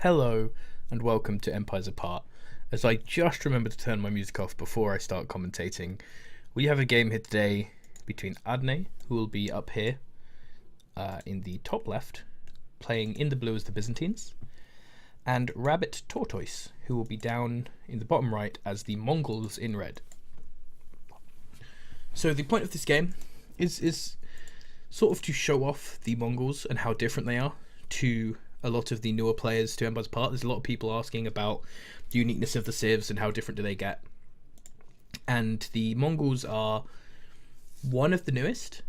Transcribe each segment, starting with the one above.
Hello and welcome to Empires Apart. As I just remember to turn my music off before I start commentating, we have a game here today between Adne, who will be up here in the top left, playing in the blue as the Byzantines, and RabbitTortoise, who will be down in the bottom right as the Mongols in red. So the point of this game is sort of to show off the Mongols and how different they are to a lot of the newer players to Empires Apart. There's a lot of people asking about the uniqueness of the civs and how different do they get. And the Mongols are one of the newest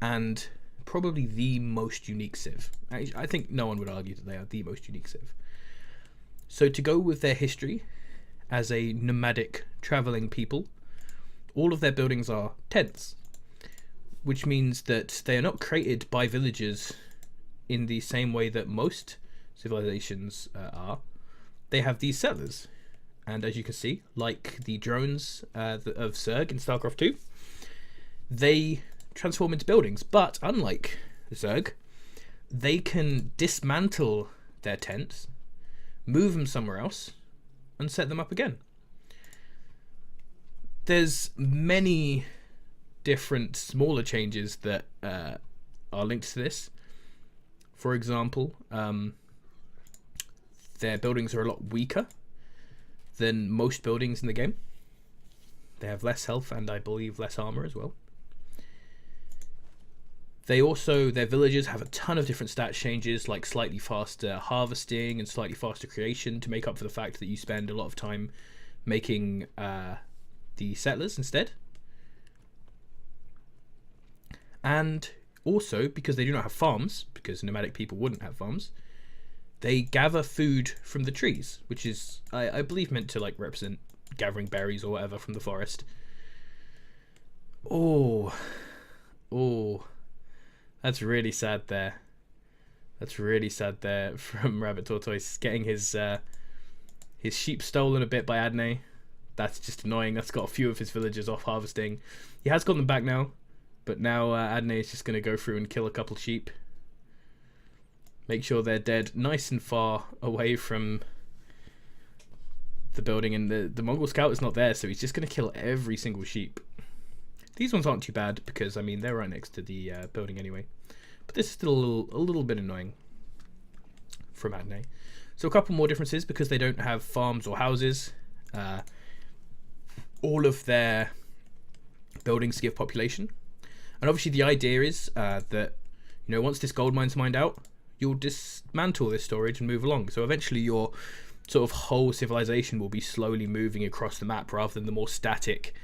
and probably the most unique civ. I think no one would argue that they are the most unique civ. So to go with their history as a nomadic travelling people, all of their buildings are tents, which means that they are not created by villagers in the same way that most civilizations are. They have these settlers, and as you can see, like the drones of Zerg in StarCraft 2, they transform into buildings, but unlike Zerg, they can dismantle their tents, move them somewhere else, and set them up again. There's many different smaller changes that are linked to this. For example, their buildings are a lot weaker than most buildings in the game. They have less health and I believe less armor as well. Their villages have a ton of different stats changes, like slightly faster harvesting and slightly faster creation, to make up for the fact that you spend a lot of time making the settlers instead. And also, because they do not have farms, because nomadic people wouldn't have farms, they gather food from the trees, which is, I believe, meant to like represent gathering berries or whatever from the forest. Oh, that's really sad there. That's really sad there from RabbitTortoise, getting his sheep stolen a bit by Adne. That's just annoying. That's got a few of his villagers off harvesting. He has got them back now. But now Adne is just going to go through and kill a couple sheep. Make sure they're dead nice and far away from the building. And the Mongol scout is not there, so he's just going to kill every single sheep. These ones aren't too bad because, I mean, they're right next to the building anyway. But this is still a little bit annoying from Adne. So a couple more differences because they don't have farms or houses. All of their buildings give population. And obviously the idea is that, once this gold mine's mined out, you'll dismantle this storage and move along. So eventually your sort of whole civilization will be slowly moving across the map rather than the more static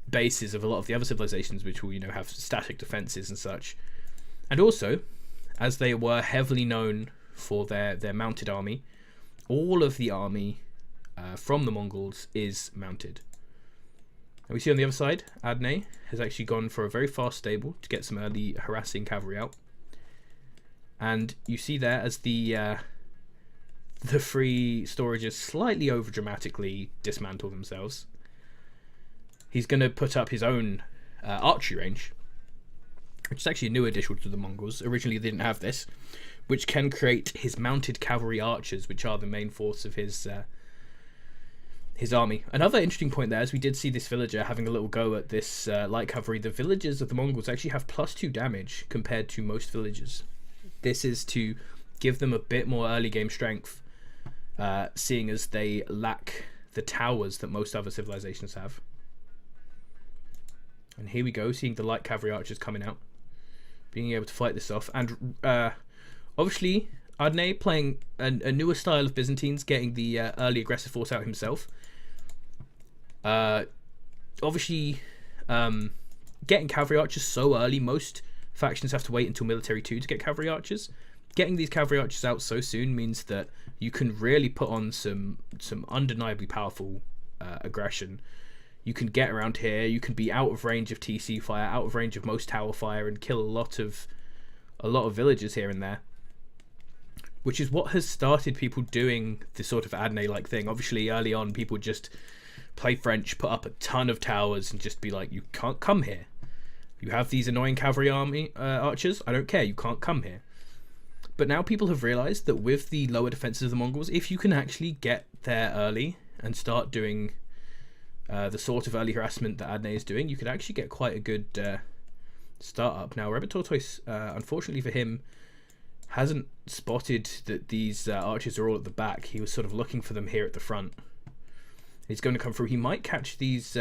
bases of a lot of the other civilizations, which will, have static defenses and such. And also, as they were heavily known for their mounted army, all of the army from the Mongols is mounted. And we see on the other side, Adne has actually gone for a very fast stable to get some early harassing cavalry out. And you see there as the free storages slightly over dramatically dismantle themselves. He's going to put up his own archery range, which is actually a new addition to the Mongols. Originally they didn't have this, which can create his mounted cavalry archers, which are the main force of his army. Another interesting point there is we did see this villager having a little go at this light cavalry. The villagers of the Mongols actually have +2 damage compared to most villagers. This is to give them a bit more early game strength, seeing as they lack the towers that most other civilizations have. And here we go, seeing the light cavalry archers coming out, being able to fight this off. And obviously Adne playing a newer style of Byzantines, getting the early aggressive force out himself. Obviously, getting cavalry archers so early, most factions have to wait until military 2 to get cavalry archers. Getting these cavalry archers out so soon means that you can really put on some undeniably powerful aggression. You can get around here, you can be out of range of TC fire, out of range of most tower fire, and kill a lot of villagers here and there. Which is what has started people doing this sort of Adne-like thing. Obviously, early on, people just play French, put up a ton of towers, and just be like, you can't come here. You have these annoying cavalry army archers, I don't care, you can't come here. But now people have realized that with the lower defenses of the Mongols, if you can actually get there early and start doing the sort of early harassment that Adne is doing, you could actually get quite a good start up. Now, RabbitTortoise, unfortunately for him, hasn't spotted that these archers are all at the back. He was sort of looking for them here at the front. He's going to come through. He might catch these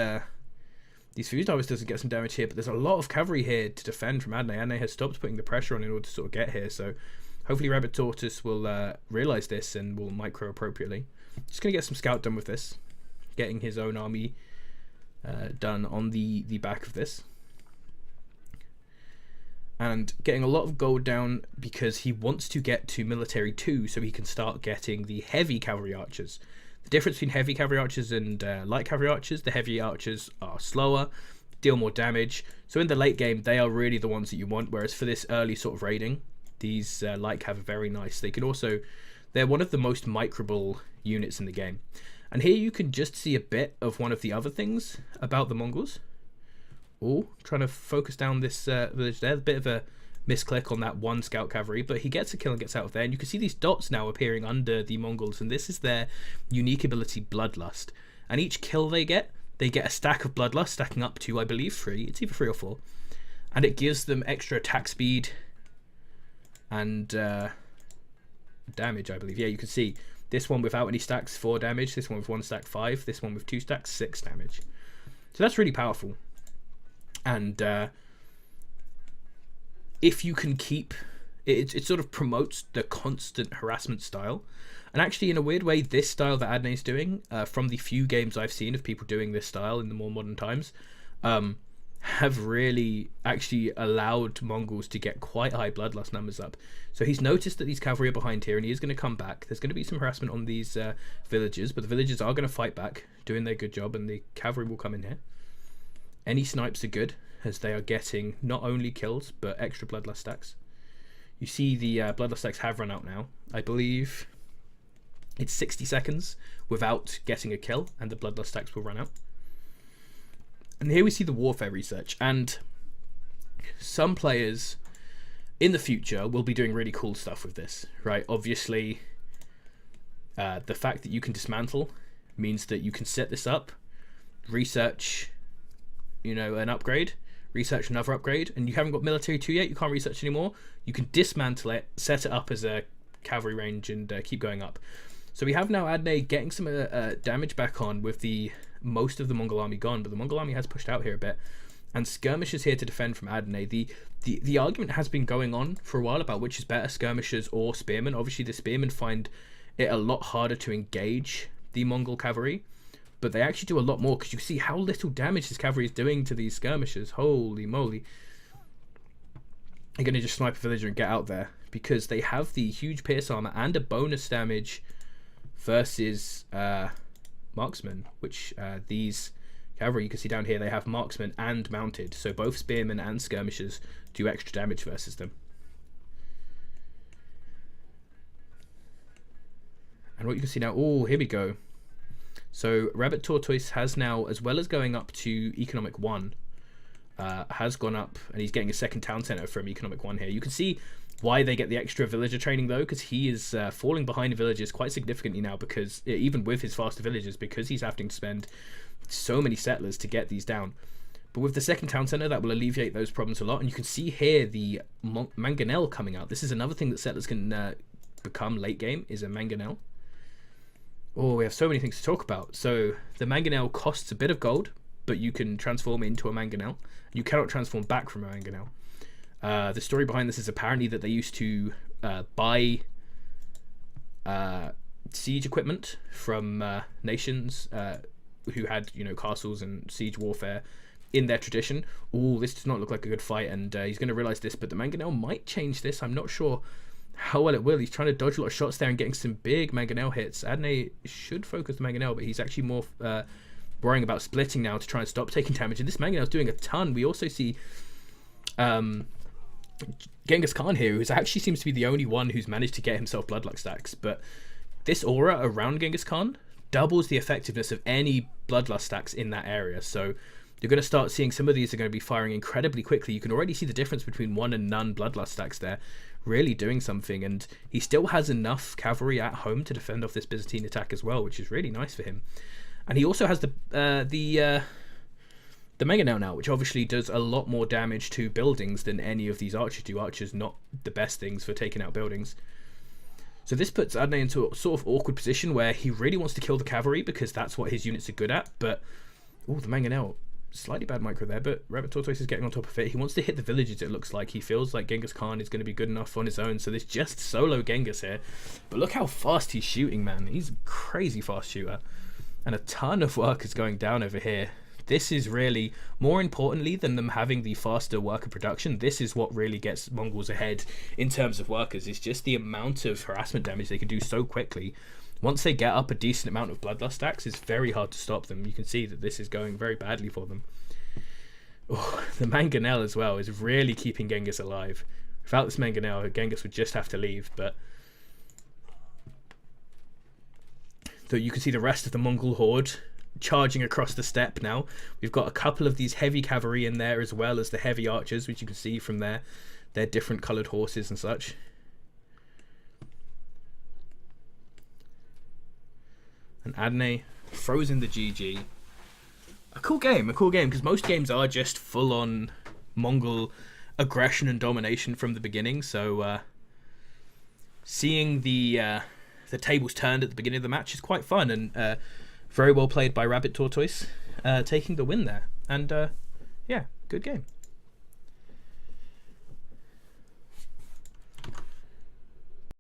fuse divers, doesn't get some damage here, but there's a lot of cavalry here to defend from Adne. Adne has stopped putting the pressure on in order to sort of get here, so hopefully RabbitTortoise will realise this and will micro appropriately. Just going to get some scout done with this, getting his own army done on the back of this. And getting a lot of gold down because he wants to get to military 2 so he can start getting the heavy cavalry archers. The difference between heavy cavalry archers and light cavalry archers, the heavy archers are slower, deal more damage. So in the late game, they are really the ones that you want, whereas for this early sort of raiding, these light cav are very nice. They can also, they're one of the most microable units in the game. And here you can just see a bit of one of the other things about the Mongols. Oh, trying to focus down this village there. A bit of a misclick on that one scout cavalry, but he gets a kill and gets out of there. And you can see these dots now appearing under the Mongols, and this is their unique ability, Bloodlust. And each kill they get a stack of Bloodlust, stacking up to, I believe, 3. It's either 3 or 4. And it gives them extra attack speed and damage, I believe. Yeah, you can see this one without any stacks, 4 damage. This one with 1 stack, 5. This one with 2 stacks, 6 damage. So that's really powerful. And if you can keep it sort of promotes the constant harassment style. And actually, in a weird way, this style that Adne is doing, from the few games I've seen of people doing this style in the more modern times, have really actually allowed Mongols to get quite high bloodlust numbers up. So he's noticed that these cavalry are behind here, and he is going to come back. There's going to be some harassment on these villagers, but the villagers are going to fight back, doing their good job, and the cavalry will come in here. Any snipes are good, as they are getting not only kills, but extra bloodlust stacks. You see the bloodlust stacks have run out now. I believe it's 60 seconds without getting a kill, and the bloodlust stacks will run out. And here we see the warfare research, and some players in the future will be doing really cool stuff with this, right? Obviously, the fact that you can dismantle means that you can set this up, research, you know, an upgrade, research another upgrade, and you haven't got military 2 yet, you can't research anymore. You can dismantle it, set it up as a cavalry range, and keep going up. So we have now Adne getting some damage back on with the most of the Mongol army gone, but the Mongol army has pushed out here a bit, and skirmishers here to defend from Adne. The argument has been going on for a while about which is better, skirmishers or spearmen. Obviously the spearmen find it a lot harder to engage the Mongol cavalry, but they actually do a lot more, because you see how little damage this cavalry is doing to these skirmishers. Holy moly. You're going to just snipe a villager and get out there, because they have the huge pierce armor and a bonus damage versus marksmen, which these cavalry, you can see down here, they have marksmen and mounted, so both spearmen and skirmishers do extra damage versus them. And what you can see now, oh, here we go. So RabbitTortoise has now, as well as going up to economic 1, has gone up, and he's getting a second town center from economic 1 here. You can see why they get the extra villager training though, because he is falling behind villagers quite significantly now, because even with his faster villagers, because he's having to spend so many settlers to get these down. But with the second town center, that will alleviate those problems a lot. And you can see here the mangonel coming out. This is another thing that settlers can become late game, is a mangonel. Oh, we have so many things to talk about. So the mangonel costs a bit of gold, but you can transform into a mangonel. You cannot transform back from a mangonel. The story behind this is apparently that they used to buy siege equipment from nations who had, you know, castles and siege warfare in their tradition. Oh, this does not look like a good fight, and he's going to realize this, but the mangonel might change this. I'm not sure how well it will. He's trying to dodge a lot of shots there and getting some big mangonel hits. Adne should focus the mangonel, but he's actually more worrying about splitting now to try and stop taking damage, and this mangonel is doing a ton. We also see Genghis Khan here, who actually seems to be the only one who's managed to get himself bloodlust stacks, but this aura around Genghis Khan doubles the effectiveness of any bloodlust stacks in that area. So you're going to start seeing some of these are going to be firing incredibly quickly. You can already see the difference between 1 and none Bloodlust stacks there, really doing something. And he still has enough cavalry at home to defend off this Byzantine attack as well, which is really nice for him. And he also has the Mangonel now, which obviously does a lot more damage to buildings than any of these archers do. Archers not the best things for taking out buildings. So this puts Adne into a sort of awkward position where he really wants to kill the cavalry because that's what his units are good at. But, oh, the Mangonel, slightly bad micro there, but RabbitTortoise is getting on top of it. He wants to hit the villages, it looks like. He feels like Genghis Khan is going to be good enough on his own. So there's just solo Genghis here. But look how fast he's shooting, man. He's a crazy fast shooter. And a ton of work is going down over here. This is really, more importantly than them having the faster worker production, this is what really gets Mongols ahead in terms of workers. It's just the amount of harassment damage they can do so quickly. Once they get up a decent amount of Bloodlust stacks, it's very hard to stop them. You can see that this is going very badly for them. Oh, the Mangonel as well is really keeping Genghis alive. Without this Mangonel, Genghis would just have to leave, but... So you can see the rest of the Mongol horde charging across the steppe now. We've got a couple of these heavy cavalry in there as well as the heavy archers, which you can see from their different coloured horses and such. And Adne throws in the GG. A cool game, because most games are just full-on Mongol aggression and domination from the beginning, so seeing the tables turned at the beginning of the match is quite fun, and very well played by RabbitTortoise, taking the win there. And yeah, good game.